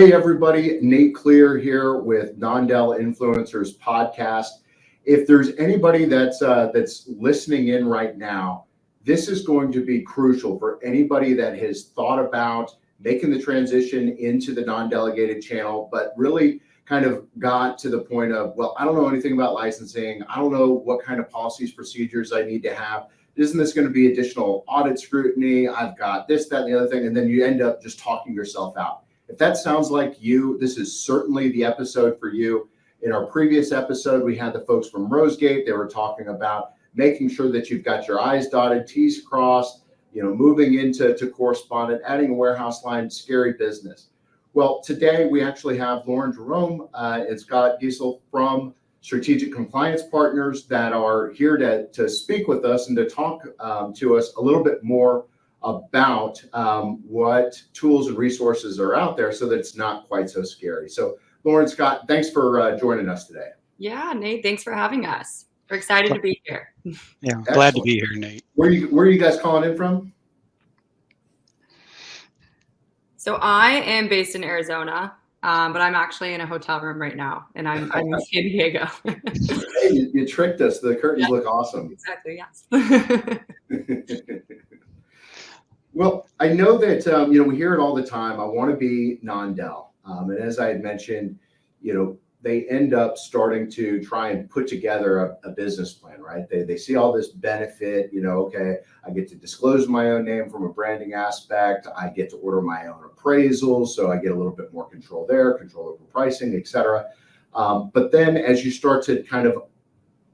Hey everybody, Nate Clear here with Non-Del Influencers podcast. If there's anybody that's listening in right now, this is going to be crucial for anybody that has thought about making the transition into the non-delegated channel, but really kind of got to the point of, well, I don't know anything about licensing. I don't know what kind of policies, procedures I need to have. Isn't this going to be additional audit scrutiny? I've got this, that, and the other thing. And then you end up just talking yourself out. If that sounds like you, this is certainly the episode for you. In our previous episode, we had the folks from Rosegate. They were talking about making sure that you've got your I's dotted, T's crossed, moving into correspondent, adding a warehouse line, scary business. Well, today we actually have Lauren Jerome and Scott Geisel from Strategic Compliance Partners that are here to speak with us and to talk to us a little bit more about what tools and resources are out there so that it's not quite so scary. So Lauren, Scott, thanks for joining us today. Yeah, Nate, thanks for having us. We're excited to be here. Yeah, I'm glad to be here, Nate. Where are you guys calling in from? So I am based in Arizona, but I'm actually in a hotel room right now, and I'm in San Diego. Hey, you tricked us. The curtains look awesome. Exactly, yes. Well, I know that, we hear it all the time. I want to be non-del. And as I had mentioned, they end up starting to try and put together a business plan, right? They see all this benefit, okay, I get to disclose my own name from a branding aspect. I get to order my own appraisals. So I get a little bit more control there, control over pricing, et cetera. But then as you start to kind of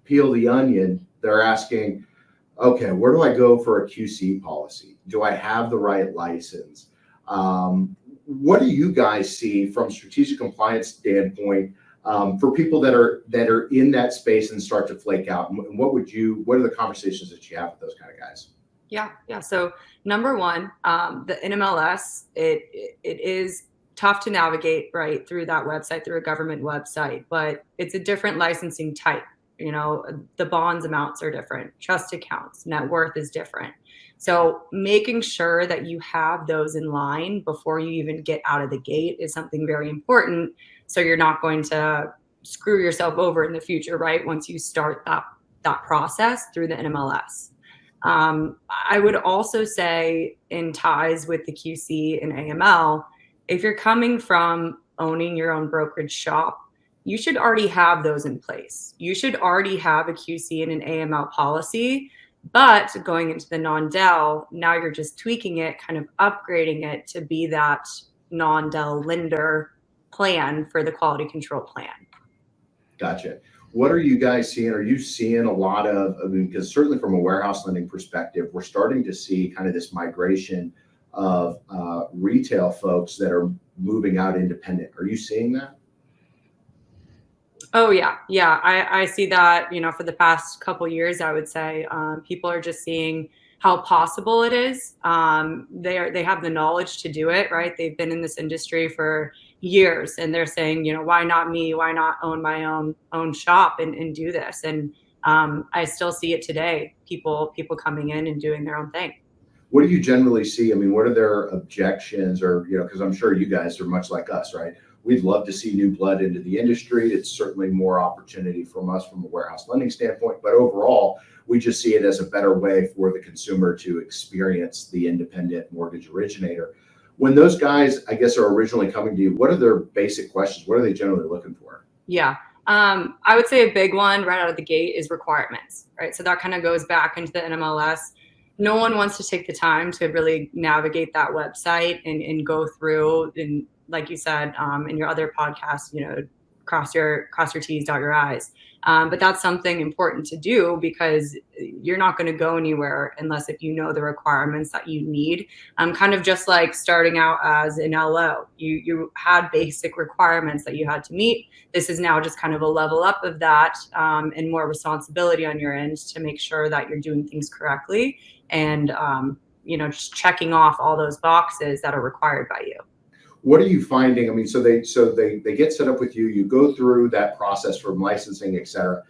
peel the onion, they're asking, okay, where do I go for a QC policy? Do I have the right license? What do you guys see from strategic compliance standpoint for people that are in that space and start to flake out? And what are the conversations that you have with those kind of guys? Yeah. So number one, the NMLS, it is tough to navigate right through that website, through a government website, but it's a different licensing type. The bonds amounts are different, trust accounts, net worth is different. So making sure that you have those in line before you even get out of the gate is something very important. So you're not going to screw yourself over in the future, right? Once you start that process through the NMLS. I would also say in ties with the QC and AML, if you're coming from owning your own brokerage shop, you should already have those in place. You should already have a QC and an AML policy, but going into the non-del, now you're just tweaking it, kind of upgrading it to be that non-del lender plan for the quality control plan. Gotcha. What are you guys seeing? Are you seeing a lot because certainly from a warehouse lending perspective, we're starting to see kind of this migration of retail folks that are moving out independent. Are you seeing that? Oh, yeah. I see that, for the past couple years, I would say people are just seeing how possible it is. They have the knowledge to do it, right? They've been in this industry for years and they're saying, why not me? Why not own my own shop and do this? And I still see it today, people coming in and doing their own thing. What do you generally see? I mean, what are their objections or, because I'm sure you guys are much like us, right? We'd love to see new blood into the industry. It's certainly more opportunity from us from a warehouse lending standpoint, but overall, we just see it as a better way for the consumer to experience the independent mortgage originator. When those guys, I guess, are originally coming to you, what are their basic questions? What are they generally looking for? Yeah, I would say a big one right out of the gate is requirements, right? So that kind of goes back into the NMLS. No one wants to take the time to really navigate that website and go through and, like you said, in your other podcast, cross your T's, dot your I's. But that's something important to do because you're not going to go anywhere unless if you know the requirements that you need. Kind of just like starting out as an LO, you had basic requirements that you had to meet. This is now just kind of a level up of that and more responsibility on your end to make sure that you're doing things correctly and just checking off all those boxes that are required by you. What are you finding? I mean, so they get set up with you, you go through that process from licensing, et cetera.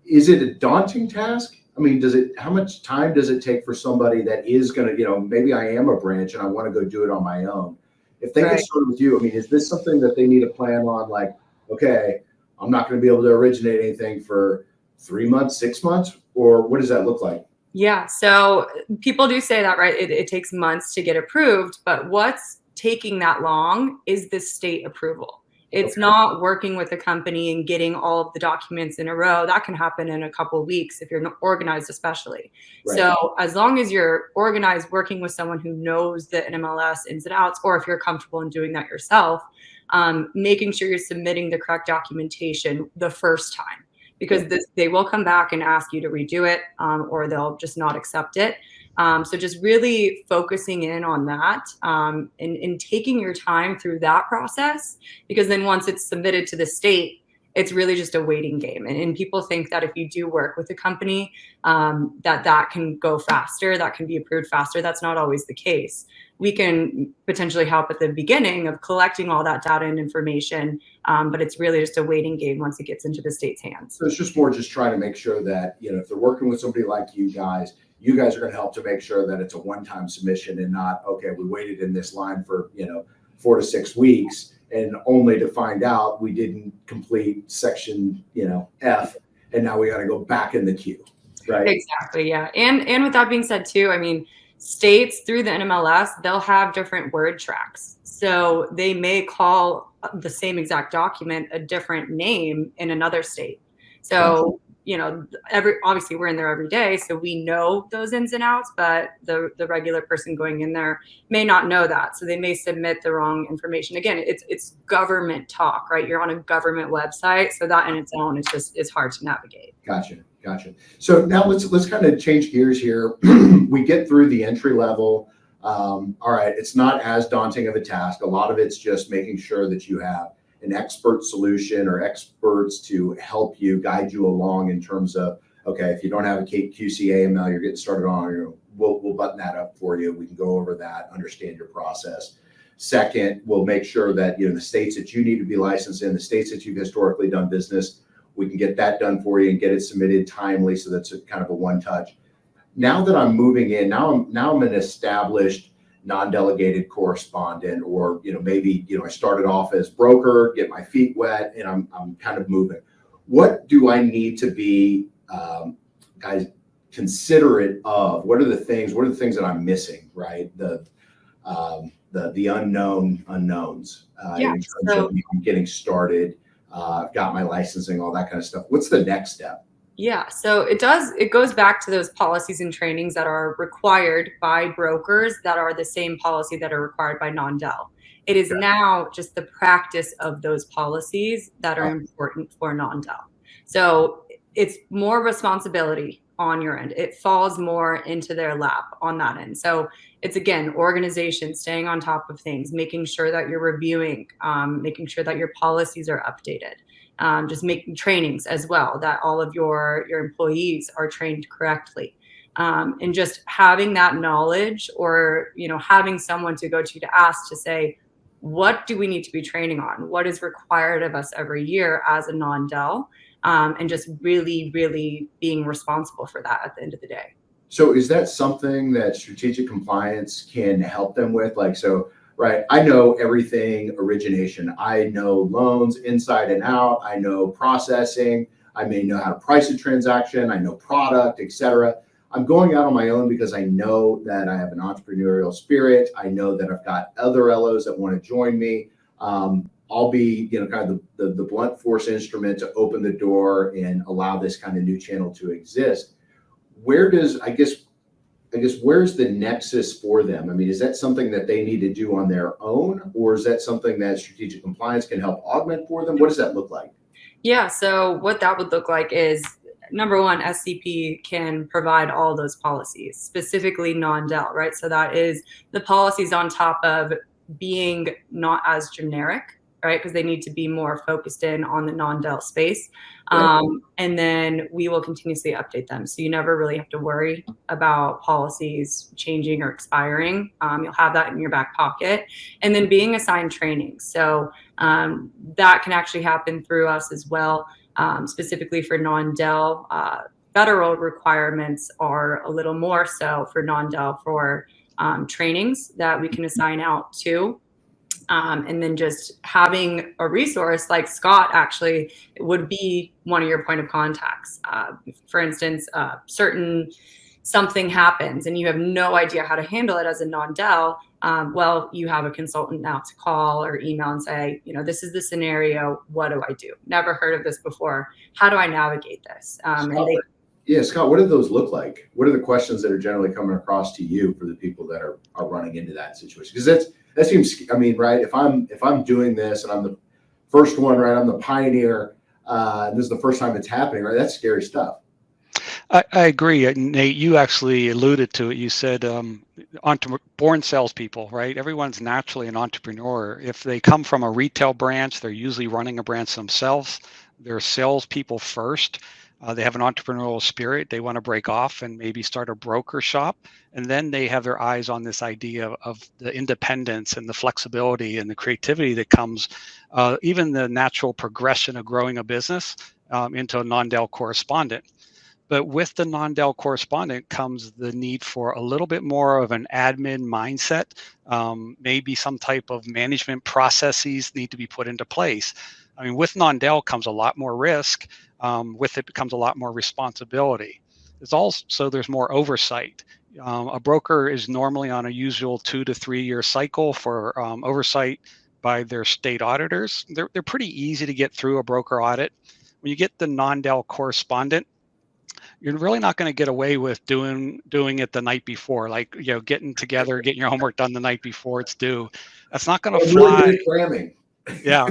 Is it a daunting task? I mean, how much time does it take for somebody that is going to, maybe I am a branch and I want to go do it on my own. If they get started with you, I mean, is this something that they need to plan on? Like, okay, I'm not going to be able to originate anything for 3 months, 6 months, or what does that look like? Yeah, so people do say that, right? It takes months to get approved, but what's taking that long is the state approval. It's not working with a company and getting all of the documents in a row. That can happen in a couple of weeks if you're not organized, especially. Right. So as long as you're organized, working with someone who knows the NMLS ins and outs, or if you're comfortable in doing that yourself, making sure you're submitting the correct documentation the first time. Because they will come back and ask you to redo it, or they'll just not accept it. So just really focusing in on that, and taking your time through that process, because then once it's submitted to the state, it's really just a waiting game. And people think that if you do work with a company, that can go faster, that can be approved faster. That's not always the case. We can potentially help at the beginning of collecting all that data and information, but it's really just a waiting game once it gets into the state's hands. So it's just more just trying to make sure that, if they're working with somebody like you guys are going to help to make sure that it's a one-time submission and not, okay, we waited in this line for, 4 to 6 weeks and only to find out we didn't complete section, F, and now we got to go back in the queue, right? Exactly, yeah. And with that being said too, I mean, states through the NMLS, they'll have different word tracks. So they may call the same exact document a different name in another state. So, obviously we're in there every day, so we know those ins and outs, but the regular person going in there may not know that. So they may submit the wrong information. Again, it's government talk, right? You're on a government website. So that in its own is hard to navigate. Gotcha. So now let's kind of change gears here. We get through the entry level. All right, it's not as daunting of a task. A lot of it's just making sure that you have an expert solution or experts to help you, guide you along in terms of, okay, if you don't have a QC/AML you're getting started on, we'll button that up for you. We can go over that, understand your process. Second, we'll make sure that the states that you need to be licensed in, the states that you've historically done business, we can get that done for you and get it submitted timely, so that's a kind of a one-touch. Now that I'm moving in, now I'm an established non-delegated correspondent, or maybe I started off as broker, get my feet wet, and I'm kind of moving. What do I need to be, guys, considerate of? What are the things that I'm missing, right? The unknown unknowns in terms of getting started. I've got my licensing, all that kind of stuff. What's the next step? Yeah, so it goes back to those policies and trainings that are required by brokers that are the same policy that are required by non-del. It is now just the practice of those policies that are important for non-del. So it's more responsibility on your end. It falls more into their lap on that end. So it's, again, organization, staying on top of things, making sure that you're reviewing, making sure that your policies are updated. Just making trainings as well, that all of your employees are trained correctly, and just having that knowledge, or having someone to go to ask, to say, what do we need to be training on? What is required of us every year as a non-del, and just really, really being responsible for that at the end of the day. So is that something that strategic compliance can help them with? Right, I know everything origination. I know loans inside and out. I know processing. I may know how to price a transaction. I know product, etc. I'm going out on my own because I know that I have an entrepreneurial spirit. I know that I've got other LOs that want to join me. I'll be, kind of the blunt force instrument to open the door and allow this kind of new channel to exist. Where's the nexus for them? I mean, is that something that they need to do on their own, or is that something that strategic compliance can help augment for them? What does that look like? Yeah, so what that would look like is, number one, SCP can provide all those policies, specifically non-del, right? So that is the policies on top of being not as generic, right? Because they need to be more focused in on the non-del space. And then we will continuously update them. So you never really have to worry about policies changing or expiring. You'll have that in your back pocket. And then being assigned training. So that can actually happen through us as well, specifically for non-del. Federal requirements are a little more so for non-del for trainings that we can assign out to. And then just having a resource like Scott actually would be one of your point of contacts. For instance, something happens and you have no idea how to handle it as a non-Del. Well, you have a consultant now to call or email and say, this is the scenario. What do I do? Never heard of this before. How do I navigate this? Scott, what do those look like? What are the questions that are generally coming across to you for the people that are running into that situation? Because that seems, right, if I'm doing this and I'm the first one, right, I'm the pioneer, and this is the first time it's happening, right, that's scary stuff. I agree. Nate, you actually alluded to it. You said born salespeople, right? Everyone's naturally an entrepreneur. If they come from a retail branch, they're usually running a branch themselves. They're salespeople first. They have an entrepreneurial spirit. They want to break off and maybe start a broker shop. And then they have their eyes on this idea of the independence and the flexibility and the creativity that comes, even the natural progression of growing a business into a non-Del correspondent. But with the non-Del correspondent comes the need for a little bit more of an admin mindset. Maybe some type of management processes need to be put into place. With non-Del comes a lot more risk. With it comes a lot more responsibility. There's more oversight. A broker is normally on a usual 2 to 3 year cycle for oversight by their state auditors. They're pretty easy to get through a broker audit. When you get the non-Del correspondent, you're really not going to get away with doing it the night before, like getting together, getting your homework done the night before it's due. That's not going to fly. Really good cramming. Yeah,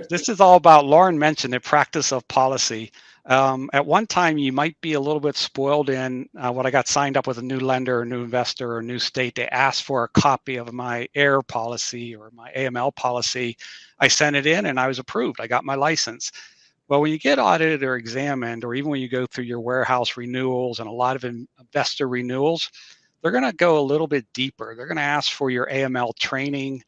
this is all about, Lauren mentioned the practice of policy. At one time, you might be a little bit spoiled in when I got signed up with a new lender, a new investor, or a new state. They asked for a copy of my AIR policy or my AML policy. I sent it in and I was approved. I got my license. Well, when you get audited or examined, or even when you go through your warehouse renewals and a lot of investor renewals, they're going to go a little bit deeper. They're going to ask for your AML training.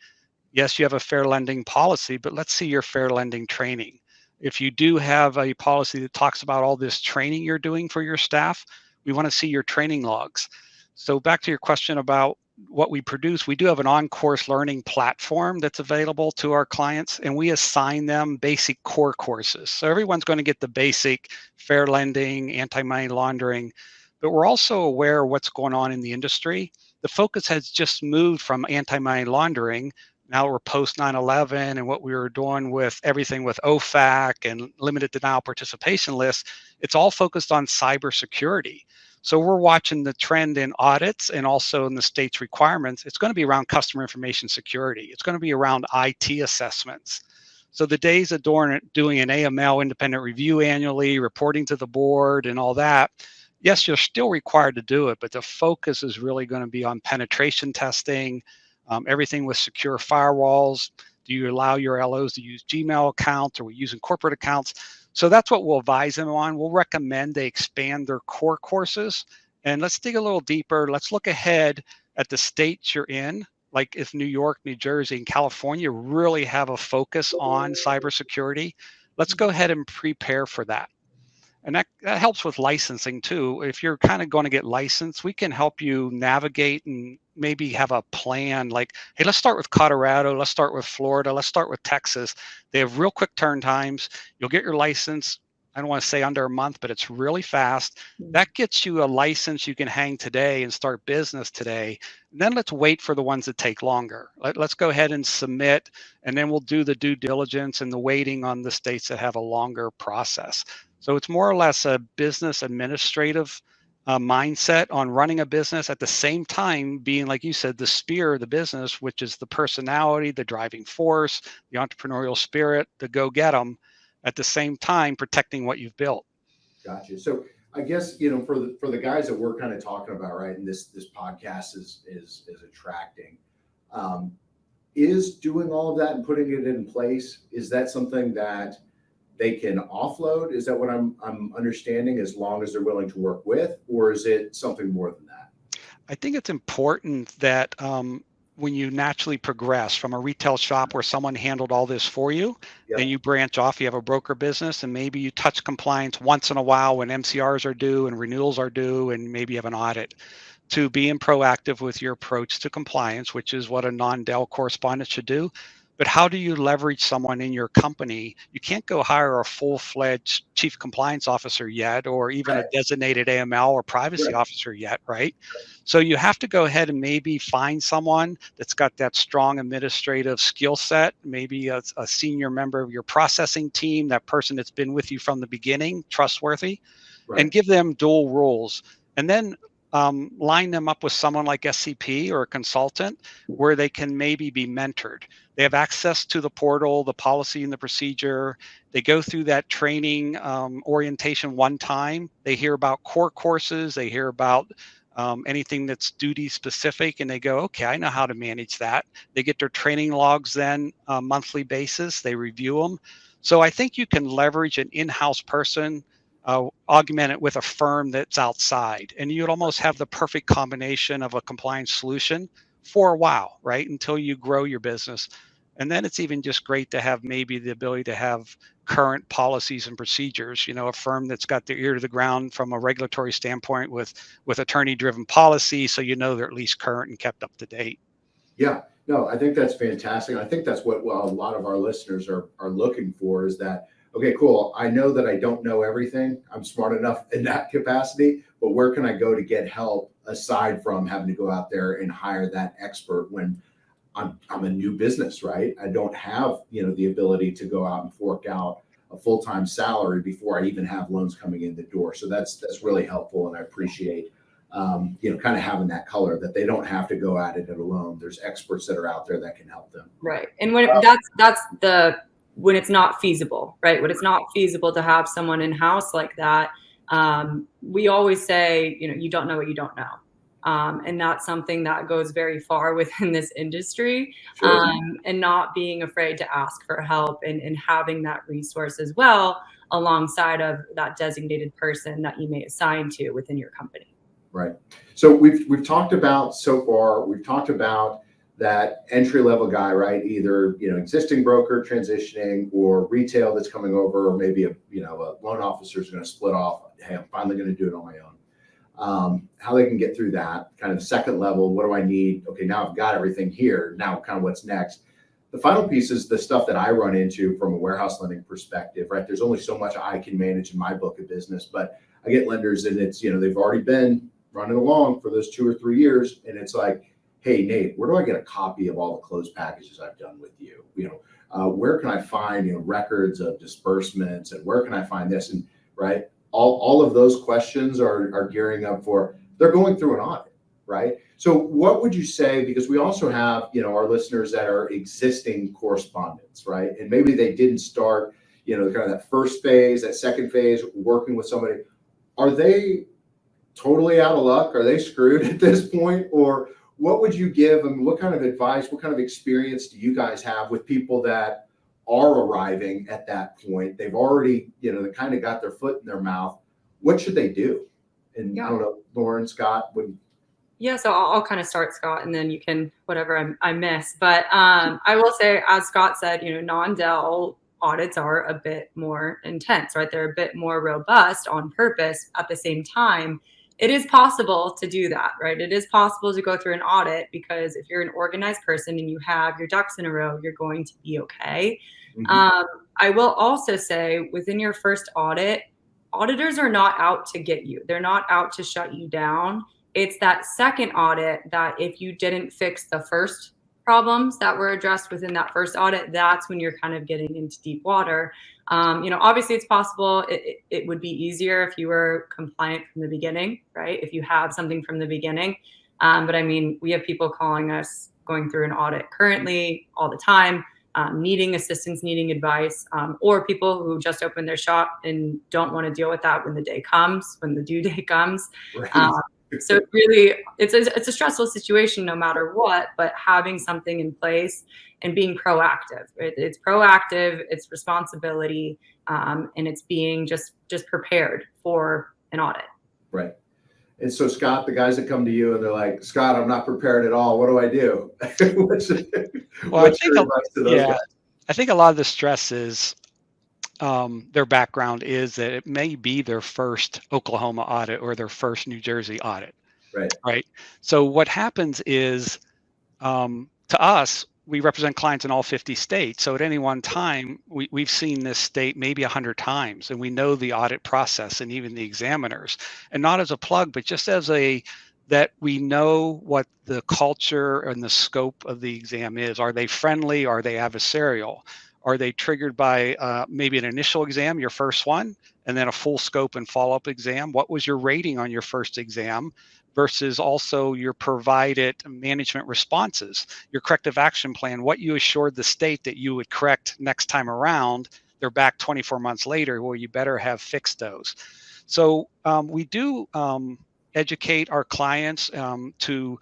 Yes, you have a fair lending policy, but let's see your fair lending training. If you do have a policy that talks about all this training you're doing for your staff, we want to see your training logs. So back to your question about what we produce, we do have an on-course learning platform that's available to our clients, and we assign them basic core courses. So everyone's going to get the basic fair lending, anti-money laundering, but we're also aware of what's going on in the industry. The focus has just moved from anti-money laundering. Now we're post 9/11, and what we were doing with everything with OFAC and limited denial participation lists, it's all focused on cybersecurity. So we're watching the trend in audits and also in the state's requirements. It's going to be around customer information security. It's going to be around IT assessments. So the days of doing an AML independent review annually, reporting to the board and all that, yes, you're still required to do it, but the focus is really going to be on penetration testing, everything with secure firewalls. Do you allow your LOs to use Gmail accounts? Are we using corporate accounts? So that's what we'll advise them on. We'll recommend they expand their core courses. And let's dig a little deeper. Let's look ahead at the states you're in, like if New York, New Jersey, and California really have a focus on cybersecurity. Let's go ahead and prepare for that. And that helps with licensing too. If you're kind of going to get licensed, we can help you navigate and maybe have a plan like, hey, let's start with Colorado, let's start with Florida, let's start with Texas. They have real quick turn times. You'll get your license, I don't want to say under a month, but it's really fast. That gets you a license you can hang today and start business today. And then let's wait for the ones that take longer. Let's go ahead and submit, and then we'll do the due diligence and the waiting on the states that have a longer process. So it's more or less a business administrative mindset on running a business, at the same time being, like you said, the spear of the business, which is the personality, the driving force, the entrepreneurial spirit, the go get 'em, at the same time protecting what you've built. Gotcha. So I guess, for the guys that we're kind of talking about, right, and this podcast is attracting, is doing all of that and putting it in place, is that something that they can offload? Is that what I'm understanding, as long as they're willing to work with, or is it something more than that? I think it's important that when you naturally progress from a retail shop where someone handled all this for you, Yep. and you branch off, you have a broker business, and maybe you touch compliance once in a while when MCRs are due and renewals are due, and maybe you have an audit, to being proactive with your approach to compliance, which is what a non-Del correspondent should do. But how do you leverage someone in your company? You can't go hire a full-fledged chief compliance officer yet, or even a designated AML or privacy officer yet, right? So you have to go ahead and maybe find someone that's got that strong administrative skill set, maybe a senior member of your processing team, that person that's been with you from the beginning, trustworthy, and give them dual roles. And then line them up with someone like SCP or a consultant where they can maybe be mentored. They have access to the portal, the policy and the procedure. They go through that training orientation one time. They hear about core courses. They hear about anything that's duty specific, and they go, okay, I know how to manage that. They get their training logs then on a monthly basis. They review them. So I think you can leverage an in-house person, augment it with a firm that's outside, and you'd almost have the perfect combination of a compliance solution for a while, right? Until you grow your business. And then it's even just great to have maybe the ability to have current policies and procedures, a firm that's got their ear to the ground from a regulatory standpoint with attorney-driven policy, so they're at least current and kept up to date. Yeah, no, I think that's fantastic. I think that's what a lot of our listeners are looking for, is that, okay, cool, I know that I don't know everything. I'm smart enough in that capacity, but where can I go to get help aside from having to go out there and hire that expert when I'm a new business, right? I don't have, the ability to go out and fork out a full-time salary before I even have loans coming in the door. So that's really helpful. And I appreciate, kind of having that color that they don't have to go at it alone. There's experts that are out there that can help them. Right. And when when it's not feasible, right? When it's not feasible to have someone in-house like that, we always say, you don't know what you don't know. And that's something that goes very far within this industry. Sure. And not being afraid to ask for help and having that resource as well alongside of that designated person that you may assign to within your company. Right. So we've talked about so far, that entry-level guy, right? Either, existing broker transitioning, or retail that's coming over, or maybe a loan officer is going to split off. Hey, I'm finally going to do it on my own. How they can get through that kind of second level. What do I need? Okay, now I've got everything here. Now kind of what's next? The final piece is the stuff that I run into from a warehouse lending perspective, right? There's only so much I can manage in my book of business, but I get lenders and it's, they've already been running along for those 2 or 3 years. And it's like, hey, Nate, where do I get a copy of all the closed packages I've done with you? Where can I find, records of disbursements, and where can I find this? And right, all of those questions are gearing up for, they're going through an audit, right? So what would you say, because we also have, our listeners that are existing correspondents, right? And maybe they didn't start, kind of that first phase, that second phase, working with somebody. Are they totally out of luck? Are they screwed at this point? Or what would you give them? What kind of advice, what kind of experience do you guys have with people that are arriving at that point? They've already, they kind of got their foot in their mouth. What should they do? And I don't know, Lauren, Scott, Yeah, so I'll kind of start, Scott, and then you can, whatever I miss. But I will say, as Scott said, non-Del audits are a bit more intense, right? They're a bit more robust on purpose. At the same time, it is possible to do that, right? It is possible to go through an audit, because if you're an organized person and you have your ducks in a row, you're going to be okay. Mm-hmm. I will also say, within your first audit, auditors are not out to get you. They're not out to shut you down. It's that second audit that if you didn't fix the first problems that were addressed within that first audit, that's when you're kind of getting into deep water. Obviously it's possible. It would be easier if you were compliant from the beginning, right? If you have something from the beginning. But I mean, we have people calling us, going through an audit currently all the time, needing assistance, needing advice, or people who just opened their shop and don't want to deal with that when the day comes, when the due date comes. Right. So it's a stressful situation no matter what, but having something in place and being proactive, right? It's proactive, it's responsibility, and it's being just prepared for an audit. Right. And so, Scott, the guys that come to you and they're like, Scott, I'm not prepared at all. What do I do? What's your advice to those guys? I think a lot of the stress is their background is that it may be their first Oklahoma audit or their first New Jersey audit. Right. So what happens is, to us, we represent clients in all 50 states. So at any one time, we've seen this state maybe 100 times, and we know the audit process and even the examiners. And not as a plug, but just as that we know what the culture and the scope of the exam is. Are they friendly? Are they adversarial? Are they triggered by maybe an initial exam, your first one, and then a full scope and follow-up exam? What was your rating on your first exam versus also your provided management responses, your corrective action plan, what you assured the state that you would correct next time around? They're back 24 months later, well, you better have fixed those. So we do educate our clients to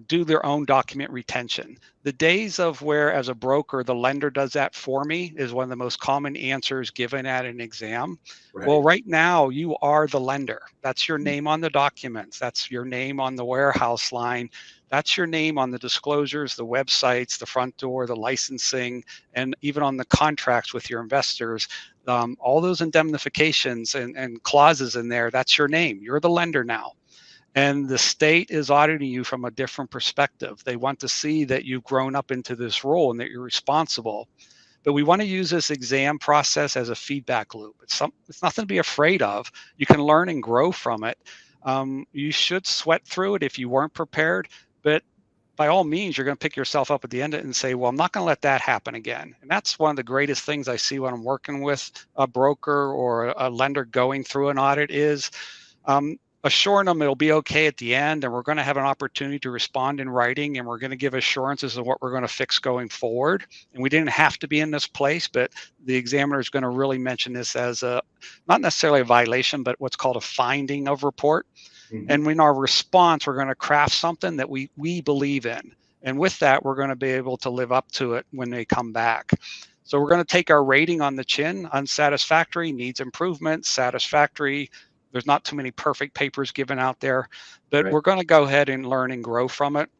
do their own document retention. The days of where, as a broker, the lender does that for me is one of the most common answers given at an exam. Right. Well, right now, you are the lender. That's your name on the documents. That's your name on the warehouse line. That's your name on the disclosures, the websites, the front door, the licensing, and even on the contracts with your investors. All those indemnifications and clauses in there, that's your name. You're the lender now. And the state is auditing you from a different perspective. They want to see that you've grown up into this role and that you're responsible. But we want to use this exam process as a feedback loop. It's nothing to be afraid of. You can learn and grow from it. You should sweat through it if you weren't prepared, but by all means, you're going to pick yourself up at the end of it and say, well, I'm not going to let that happen again. And that's one of the greatest things I see when I'm working with a broker or a lender going through an audit is assuring them it'll be okay at the end, and we're going to have an opportunity to respond in writing, and we're going to give assurances of what we're going to fix going forward. And we didn't have to be in this place, but the examiner is going to really mention this as not necessarily a violation, but what's called a finding of report. Mm-hmm. And in our response, we're going to craft something that we believe in. And with that, we're going to be able to live up to it when they come back. So we're going to take our rating on the chin: unsatisfactory, needs improvement; satisfactory, there's not too many perfect papers given out there, but right. We're going to go ahead and learn and grow from it.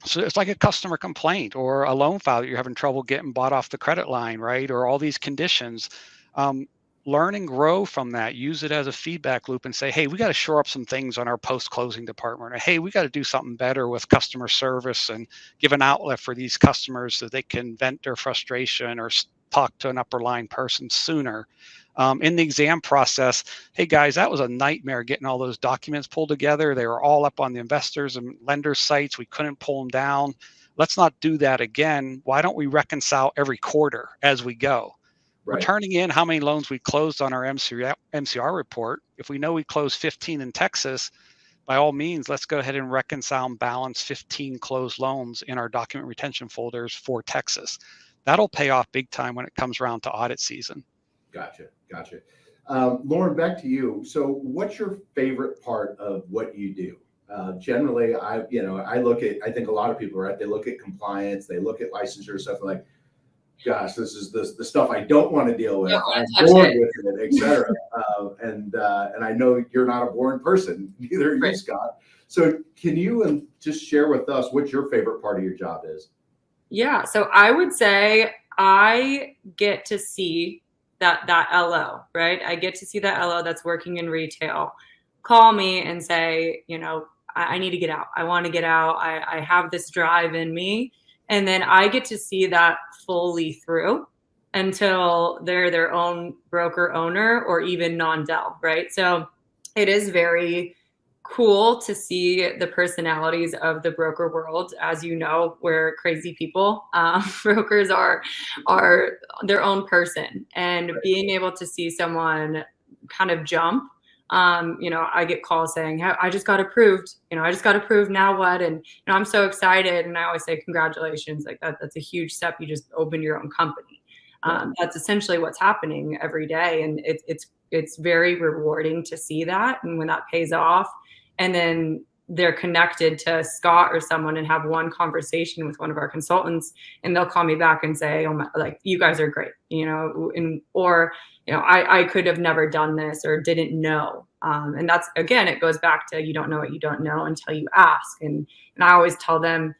So it's like a customer complaint or a loan file that you're having trouble getting bought off the credit line, right? Or all these conditions. Learn and grow from that. Use it as a feedback loop and say, hey, we got to shore up some things on our post-closing department. Or, hey, we got to do something better with customer service and give an outlet for these customers so they can vent their frustration or talk to an upper line person sooner. In the exam process, hey guys, that was a nightmare getting all those documents pulled together. They were all up on the investors and lenders sites. We couldn't pull them down. Let's not do that again. Why don't we reconcile every quarter as we go? Right. We're turning in how many loans we closed on our MCR report. If we know we closed 15 in Texas, by all means, let's go ahead and reconcile and balance 15 closed loans in our document retention folders for Texas. That'll pay off big time when it comes around to audit season. Gotcha. Lauren, back to you. So what's your favorite part of what you do? Generally, I think a lot of people, right? They look at compliance, they look at licensure stuff like, gosh, this is the stuff I don't want to deal with. I'm bored with it, et cetera. And I know you're not a boring person, neither are you, Scott. So can you just share with us what your favorite part of your job is? Yeah, so I would say I get to see that LO, right? I get to see that LO that's working in retail call me and say, I need to get out. I want to get out. I have this drive in me. And then I get to see that fully through until they're their own broker owner or even non-del, right? So it is very cool to see the personalities of the broker world. As you know, we're crazy people. Brokers are their own person, and being able to see someone kind of jump. I get calls saying, I just got approved. I just got approved. Now what? And I'm so excited. And I always say, congratulations. Like that's a huge step. You just opened your own company. That's essentially what's happening every day, and it's very rewarding to see that. And when that pays off, and then they're connected to Scott or someone and have one conversation with one of our consultants, and they'll call me back and say, oh my, like, you guys are great, I could have never done this or didn't know. And that's, again, it goes back to, you don't know what you don't know until you ask. And I always tell them,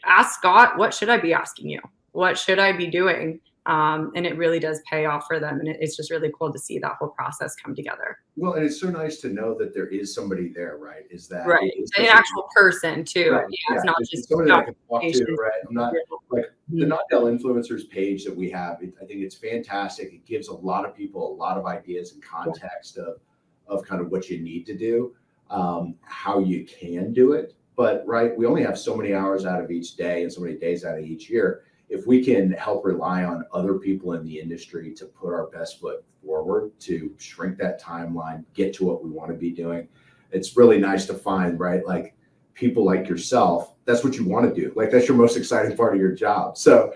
ask Scott, what should I be asking you? What should I be doing? And it really does pay off for them. And it's just really cool to see that whole process come together. Well, and it's so nice to know that there is somebody there, right? Is that Right. it's An such a- actual person too. Right. Yeah, it's not It's just somebody that I can talk to, documentation. right? I'm not like the Mhm. Non-Del influencers page that we have. I think it's fantastic. It gives a lot of people a lot of ideas and context of kind of what you need to do, how you can do it. But right, we only have so many hours out of each day and so many days out of each year. If we can help rely on other people in the industry to put our best foot forward to shrink that timeline, get to what we want to be doing, it's really nice to find, right? Like people like yourself, that's what you want to do. Like that's your most exciting part of your job. So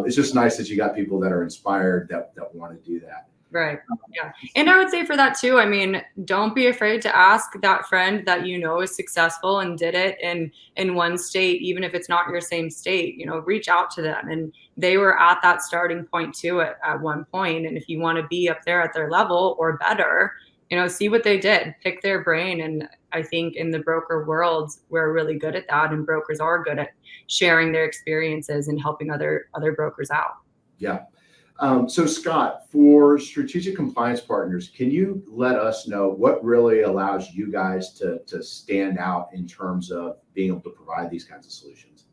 it's just nice that you got people that are inspired that want to do that. Right. Yeah. And I would say for that too, I mean, don't be afraid to ask that friend that you know is successful and did it in one state, even if it's not your same state, reach out to them. And they were at that starting point too at one point. And if you want to be up there at their level or better, see what they did, pick their brain. And I think in the broker world, we're really good at that. And brokers are good at sharing their experiences and helping other brokers out. Yeah. So Scott, for strategic compliance partners, can you let us know what really allows you guys to stand out in terms of being able to provide these kinds of solutions?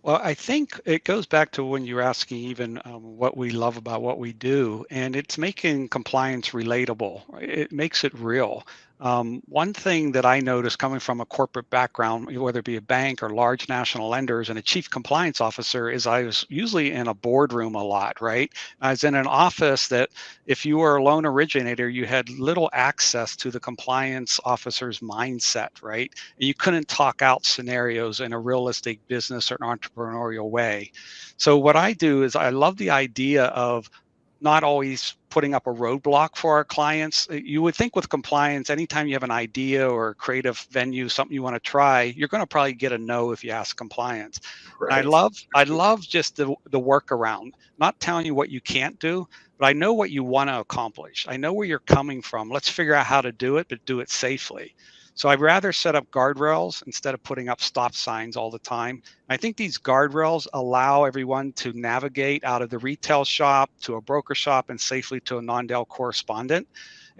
Well, I think it goes back to when you're asking even what we love about what we do, and it's making compliance relatable. Right? It makes it real. One thing that I noticed coming from a corporate background, whether it be a bank or large national lenders and a chief compliance officer, is I was usually in a boardroom a lot, right? I was in an office that if you were a loan originator, you had little access to the compliance officer's mindset, right? And you couldn't talk out scenarios in a realistic business or entrepreneurial way. So what I do is I love the idea of not always putting up a roadblock for our clients. You would think with compliance, anytime you have an idea or a creative venue, something you want to try, you're going to probably get a no if you ask compliance. Right. I love just the workaround, not telling you what you can't do, but I know what you want to accomplish. I know where you're coming from. Let's figure out how to do it, but do it safely. So I'd rather set up guardrails instead of putting up stop signs all the time. I think these guardrails allow everyone to navigate out of the retail shop to a broker shop and safely to a non-del correspondent.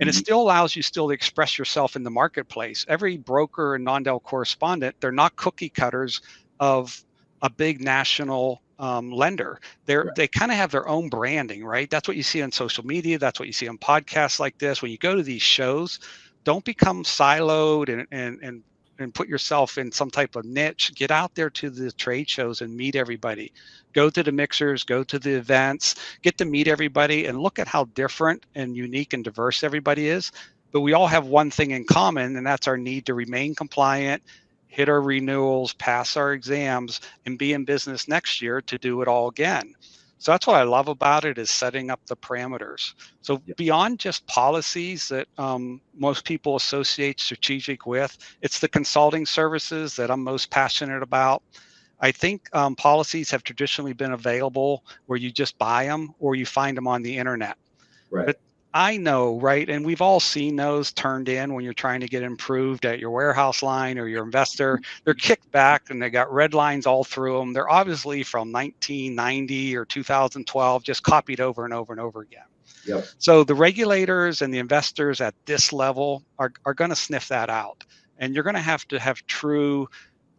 And it still allows you still to express yourself in the marketplace. Every broker and non-del correspondent, they're not cookie cutters of a big national lender. They kind of have their own branding, right? That's what you see on social media. That's what you see on podcasts like this. When you go to these shows, don't become siloed and put yourself in some type of niche. Get out there to the trade shows and meet everybody. Go to the mixers, go to the events, get to meet everybody and look at how different and unique and diverse everybody is. But we all have one thing in common, and that's our need to remain compliant, hit our renewals, pass our exams, and be in business next year to do it all again. So that's what I love about it, is setting up the parameters. So beyond just policies that most people associate strategic with, it's the consulting services that I'm most passionate about. I think policies have traditionally been available where you just buy them or you find them on the internet. Right. But I know, right? And we've all seen those turned in when you're trying to get improved at your warehouse line or your investor. They're kicked back and they got red lines all through them. They're obviously from 1990 or 2012, just copied over and over and over again. Yep. So the regulators and the investors at this level are going to sniff that out. And you're going to have true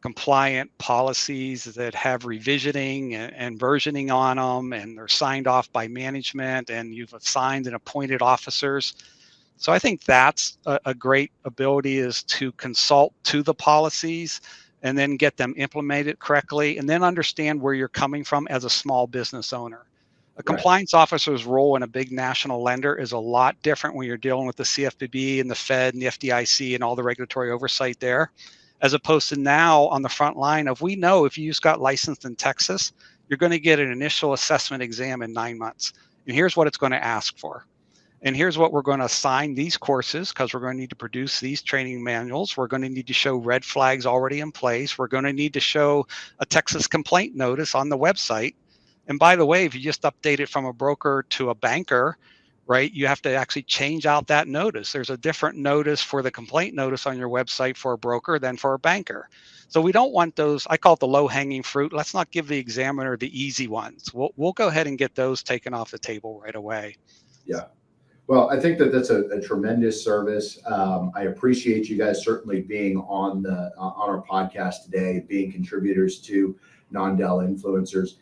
compliant policies that have revisioning and versioning on them, and they're signed off by management, and you've assigned and appointed officers. So I think that's a great ability, is to consult to the policies and then get them implemented correctly, and then understand where you're coming from as a small business owner. A compliance officer's role in a big national lender is a lot different when you're dealing with the CFPB and the Fed and the FDIC and all the regulatory oversight there, as opposed to now on the front line of, we know if you just got licensed in Texas, you're going to get an initial assessment exam in 9 months. And here's what it's going to ask for. And here's what we're going to assign these courses, because we're going to need to produce these training manuals. We're going to need to show red flags already in place. We're going to need to show a Texas complaint notice on the website. And by the way, if you just update it from a broker to a banker, right? You have to actually change out that notice. There's a different notice for the complaint notice on your website for a broker than for a banker. So we don't want those, I call it the low-hanging fruit. Let's not give the examiner the easy ones. We'll go ahead and get those taken off the table right away. Yeah. Well, I think that that's a tremendous service. I appreciate you guys certainly being on our podcast today, being contributors to Non-Del Influencers.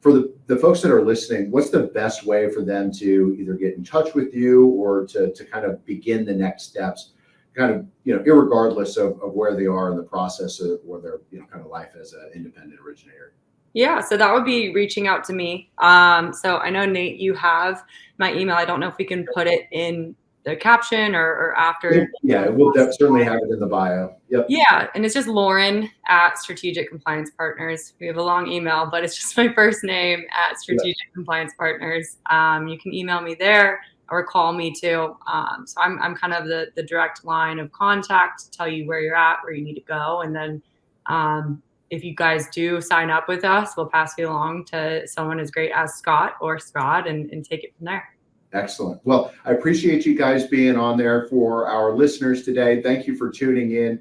For the folks that are listening, what's the best way for them to either get in touch with you or to kind of begin the next steps, kind of, irregardless of where they are in the process or their, kind of life as an independent originator? Yeah, so that would be reaching out to me. So I know, Nate, you have my email. I don't know if we can put it in the caption or after. Yeah, we'll certainly have it in the bio. Yep. Yeah, and it's just Lauren at Strategic Compliance Partners. We have a long email, but it's just my first name at Strategic Compliance Partners. You can email me there or call me too. So I'm kind of the direct line of contact to tell you where you're at, where you need to go, and then if you guys do sign up with us, we'll pass you along to someone as great as Scott and take it from there. Excellent. Well, I appreciate you guys being on there. For our listeners today, thank you for tuning in,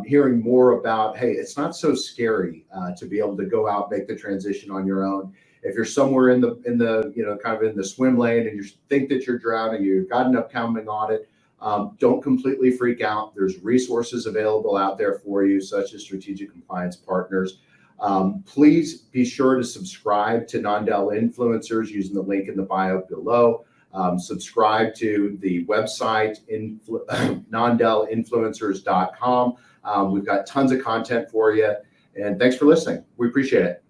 hearing more about, hey, it's not so scary to be able to go out, make the transition on your own. If you're somewhere in the kind of in the swim lane and you think that you're drowning, you've got an upcoming audit, don't completely freak out. There's resources available out there for you, such as Strategic Compliance Partners. Please be sure to subscribe to Non-Del Influencers using the link in the bio below. Subscribe to the website, nondelinfluencers.com. We've got tons of content for you. And thanks for listening. We appreciate it.